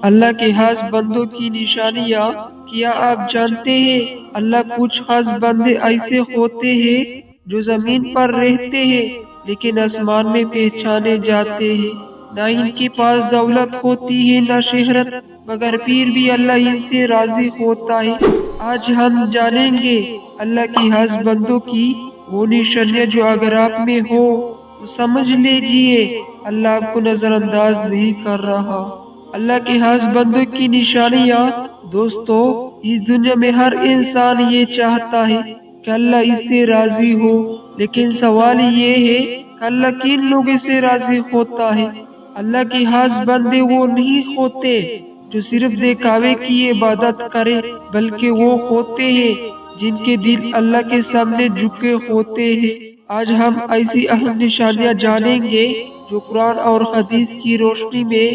اللہ کے خاص بندوں کی نشانیاں، کیا آپ جانتے ہیں اللہ کچھ خاص بندے ایسے ہوتے ہیں جو زمین پر رہتے ہیں لیکن آسمان میں پہچانے جاتے ہیں، نہ ان کے پاس دولت ہوتی ہے نہ شہرت، مگر پھر بھی اللہ ان سے راضی ہوتا ہے۔ آج ہم جانیں گے اللہ کی خاص بندوں کی وہ نشانیاں جو اگر آپ میں ہو تو سمجھ لیجئے اللہ آپ کو نظر انداز نہیں کر رہا۔ اللہ کے خاص بندوں کی نشانیاں، دوستو اس دنیا میں ہر انسان یہ چاہتا ہے کہ اللہ اس سے راضی ہو، لیکن سوال یہ ہے کہ اللہ کن لوگوں سے راضی ہوتا ہے؟ اللہ کے خاص بندے وہ نہیں ہوتے جو صرف دکھاوے کی عبادت کرے، بلکہ وہ ہوتے ہیں جن کے دل اللہ کے سامنے جھکے ہوتے ہیں۔ آج ہم ایسی اہم نشانیاں جانیں گے جو قرآن اور حدیث کی روشنی میں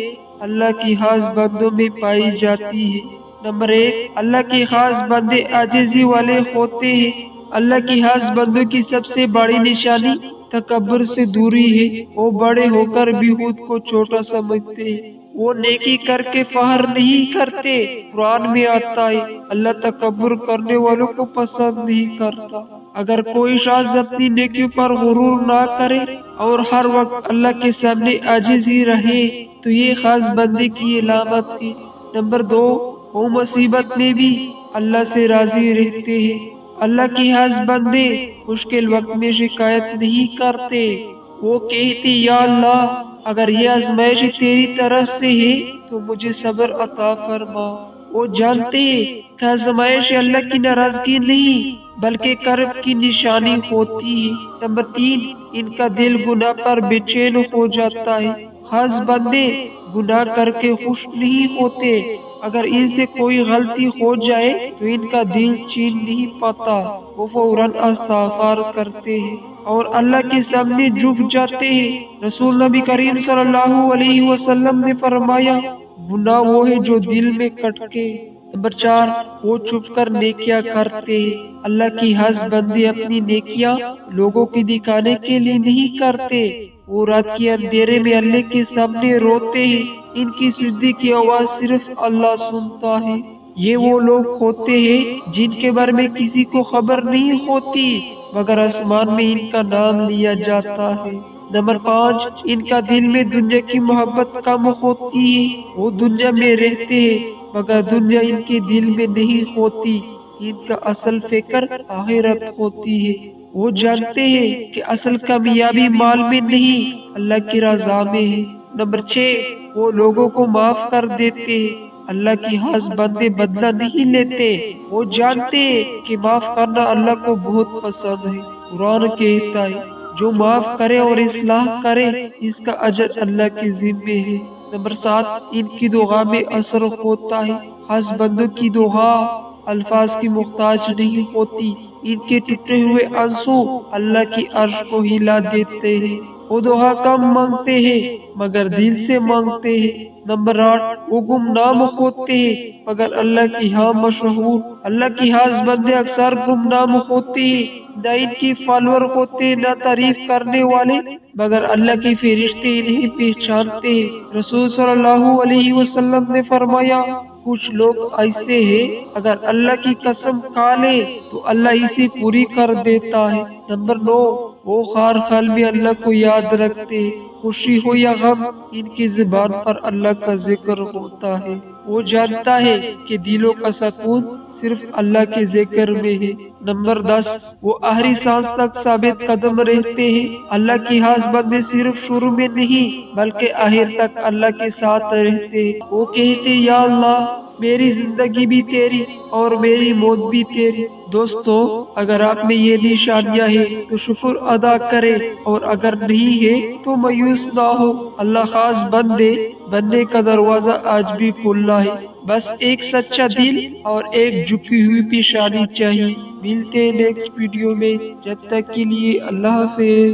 اللہ کی خاص بندوں میں پائی جاتی ہے۔ نمبر 1، اللہ کے خاص بندے عاجزی والے ہوتے ہیں۔ اللہ کی خاص بندوں کی سب سے بڑی نشانی تکبر سے دوری ہے۔ وہ بڑے ہو کر بھی خود کو چھوٹا سمجھتے ہیں۔ وہ نیکی کر کے فخر نہیں کرتے۔ قرآن میں آتا ہے اللہ تکبر کرنے والوں کو پسند نہیں کرتا۔ اگر کوئی شخص اپنی نیکیوں پر غرور نہ کرے اور ہر وقت اللہ کے سامنے عاجز ہی رہے تو یہ خاص بندے کی علامت ہے۔ نمبر 2، وہ مصیبت میں بھی اللہ سے راضی رہتے ہیں۔ اللہ کے خاص بندے مشکل وقت میں شکایت نہیں کرتے۔ وہ کہتے یا اللہ اگر یہ آزمائش تیری طرف سے ہے تو مجھے صبر عطا فرما۔ وہ جانتے ہیں کہ آزمائش اللہ کی ناراضگی نہیں بلکہ کرب کی نشانی ہوتی ہے۔ نمبر 3، ان کا دل گناہ پر بے چین ہو جاتا ہے۔ خاص بندے گناہ کر کے خوش نہیں ہوتے۔ اگر ان سے کوئی غلطی ہو جائے تو ان کا دل چین نہیں پاتا، وہ فوراً استغفار کرتے ہیں اور اللہ کے سامنے جھک جاتے ہیں۔ رسول نبی کریم صلی اللہ علیہ وسلم نے فرمایا گناہ وہ ہے جو دل میں کٹکے۔ نمبر 4، وہ چھپ کر نیکیاں کرتے ہیں۔ اللہ کی خاص بندے اپنی نیکیاں لوگوں کی دکھانے کے لیے نہیں کرتے۔ وہ رات کے اندھیرے میں اللہ کے سامنے روتے ہیں۔ ان کی سجدے کی آواز صرف اللہ سنتا ہے۔ یہ وہ لوگ ہوتے ہیں جن کے بارے میں کسی کو خبر نہیں ہوتی مگر آسمان میں ان کا نام لیا جاتا ہے۔ نمبر 5، ان کا دل میں دنیا کی محبت کم ہوتی ہے۔ وہ دنیا میں رہتے ہیں مگر دنیا ان کے دل میں نہیں ہوتی۔ ان کا اصل فکر آخرت ہوتی ہے۔ وہ جانتے ہیں کہ اصل کامیابی مال میں نہیں اللہ کی رضا میں ہے۔ نمبر 6، وہ لوگوں کو معاف کر دیتے ہیں۔ اللہ کی خاص بندے بدلہ نہیں لیتے۔ وہ جانتے ہیں کہ معاف کرنا اللہ کو بہت پسند ہے۔ قرآن کہتا ہے جو معاف کرے اور اصلاح کرے اس کا اجر اللہ کے ذمے ہے۔ نمبر 7، ان کی دعا میں اثر ہوتا ہے۔ خاص بندوں کی دعا الفاظ کی محتاج نہیں ہوتی۔ ان کے ٹوٹے ہوئے آنسو اللہ کی عرش کو ہلا دیتے ہیں۔ وہ دعا کم مانگتے ہیں مگر دل سے مانگتے ہیں۔ نمبر 8، وہ گمنام ہوتے ہیں مگر اللہ کی ہاں مشہور۔ اللہ کی خاص بندے اکثر گمنام ہوتے ہیں، نہ ان کی فالوور ہوتے نہ تعریف کرنے والے، مگر اللہ کے فرشتے انہیں پہچانتے ہیں۔ رسول صلی اللہ علیہ وسلم نے فرمایا کچھ لوگ ایسے ہیں اگر اللہ کی قسم کھا لے تو اللہ اسے پوری کر دیتا ہے۔ نمبر 9، وہ ہر حال میں اللہ کو یاد رکھتے ہیں۔ خوشی ہو یا غم ان کی زبان پر اللہ کا ذکر ہوتا ہے۔ وہ جانتا ہے کہ دلوں کا سکون صرف اللہ کے ذکر میں ہے۔ نمبر 10، وہ آخری سانس تک ثابت قدم رہتے ہیں۔ اللہ کی خاص بندے صرف شروع میں نہیں بلکہ آخر تک اللہ کے ساتھ رہتے ہیں۔ وہ کہتے یا اللہ میری زندگی بھی تیری اور میری موت بھی تیری۔ دوستو اگر آپ میں یہ نشانیاں ہیں تو شکر ادا کرے اور اگر نہیں ہے تو مایوس نہ ہو۔ اللہ خاص بننے کا دروازہ آج بھی کھلا ہے، بس ایک سچا دل اور ایک جھکی ہوئی پیشانی چاہیے۔ ملتے ہیں نیکسٹ ویڈیو میں، جب تک کے لیے اللہ حافظ۔